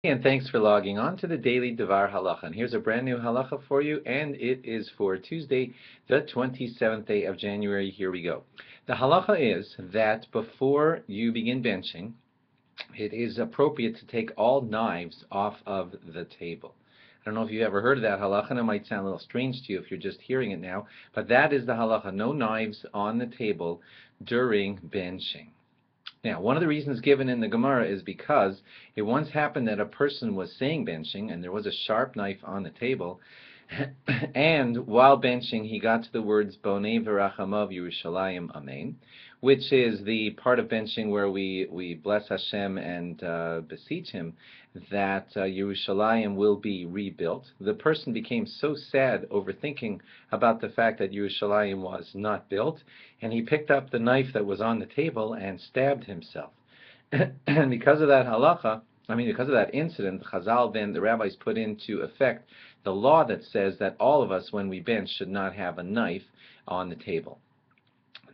And thanks for logging on to the Daily DVAR Halacha. And here's a brand new halacha for you, and it is for Tuesday, the 27th day of January. Here we go. The halacha is that before you begin benching, it is appropriate to take all knives off of the table. I don't know if you've ever heard of that halacha, and it might sound a little strange to you if you're just hearing it now, but that is the halacha. No knives on the table during benching. Now, one of the reasons given in the Gemara is because it once happened that a person was saying benching, and there was a sharp knife on the table, and while benching, he got to the words Bonei v'rachamav Yerushalayim Amen, which is the part of benching where we bless Hashem and beseech Him that Yerushalayim will be rebuilt. The person became so sad over thinking about the fact that Yerushalayim was not built, and he picked up the knife that was on the table and stabbed himself. And because of that halacha, because of that incident, Chazal, then the rabbis put into effect the law that says that all of us, when we bench, should not have a knife on the table.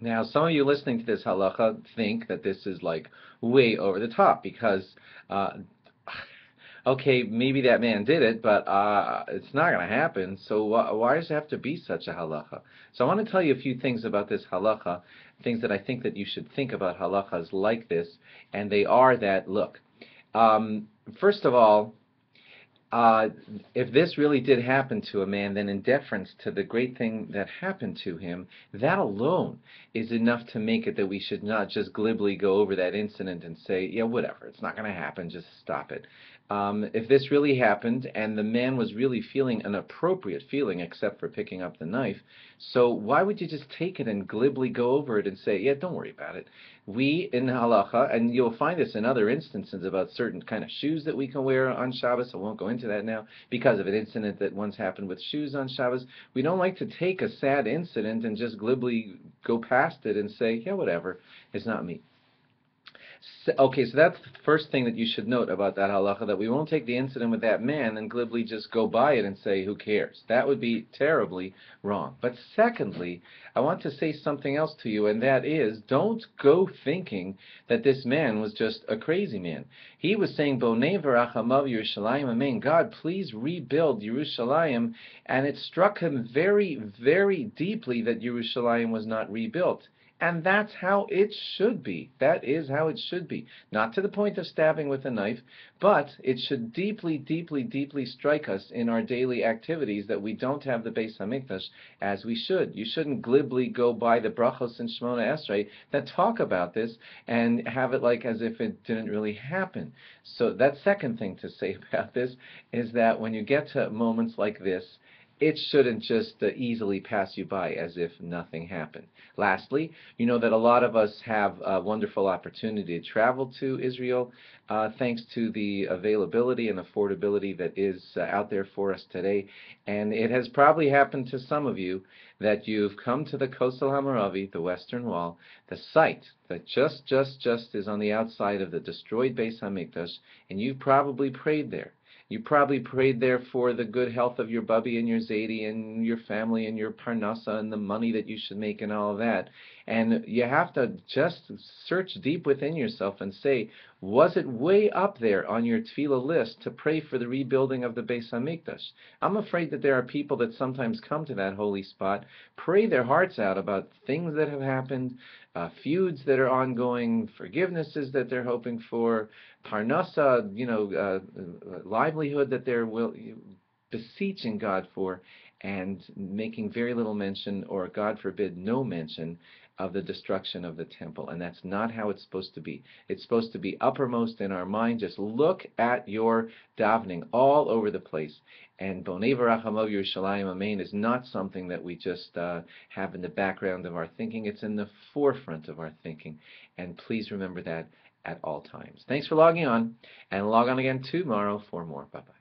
Now, some of you listening to this halacha think that this is like way over the top because, okay, maybe that man did it, but it's not going to happen, so why does it have to be such a halacha? So I want to tell you a few things about this halacha, things that I think that you should think about halachas like this, and they are that, look, first of all, if this really did happen to a man, then in deference to the great thing that happened to him, that alone is enough to make it that we should not just glibly go over that incident and say, yeah, whatever, it's not going to happen, just stop it. If this really happened and the man was really feeling an appropriate feeling except for picking up the knife, so why would you just take it and glibly go over it and say, yeah, don't worry about it. We in halacha, and you'll find this in other instances about certain kind of shoes that we can wear on Shabbos, I won't go into that now, because of an incident that once happened with shoes on Shabbos. We don't like to take a sad incident and just glibly go past it and say, yeah, whatever, it's not me. Okay, so that's the first thing that you should note about that halacha, that we won't take the incident with that man and glibly just go by it and say, who cares? That would be terribly wrong. But secondly, I want to say something else to you, and that is, don't go thinking that this man was just a crazy man. He was saying, Bonei v'rachamav Yerushalayim Amen, God, please rebuild Yerushalayim, and it struck him very, very deeply that Yerushalayim was not rebuilt. And that's how it should be. That is how it should be. Not to the point of stabbing with a knife, but it should deeply, deeply, deeply strike us in our daily activities that we don't have the Beis HaMikdash as we should. You shouldn't glibly go by the brachos and Shemona Esrei that talk about this and have it like as if it didn't really happen. So that second thing to say about this is that when you get to moments like this, it shouldn't just easily pass you by as if nothing happened. Lastly, you know that a lot of us have a wonderful opportunity to travel to Israel thanks to the availability and affordability that is out there for us today. And it has probably happened to some of you that you've come to the Kosel HaMaravi, the Western Wall, the site that just is on the outside of the destroyed Beis HaMikdash, and you've probably prayed there. You probably prayed there for the good health of your bubby and your zaidi and your family and your parnasa and the money that you should make and all of that. And you have to just search deep within yourself and say, was it way up there on your tefillah list to pray for the rebuilding of the Beis HaMikdash? I'm afraid that there are people that sometimes come to that holy spot, pray their hearts out about things that have happened, feuds that are ongoing, forgivenesses that they're hoping for, parnasa, livelihood that they're beseeching God for, and making very little mention, or God forbid, no mention of the destruction of the temple. And that's not how it's supposed to be. It's supposed to be uppermost in our mind. Just look at your davening all over the place. And Bonei v'rachamav Yerushalayim Amen is not something that we just have in the background of our thinking. It's in the forefront of our thinking. And please remember that at all times. Thanks for logging on, and log on again tomorrow for more. Bye-bye.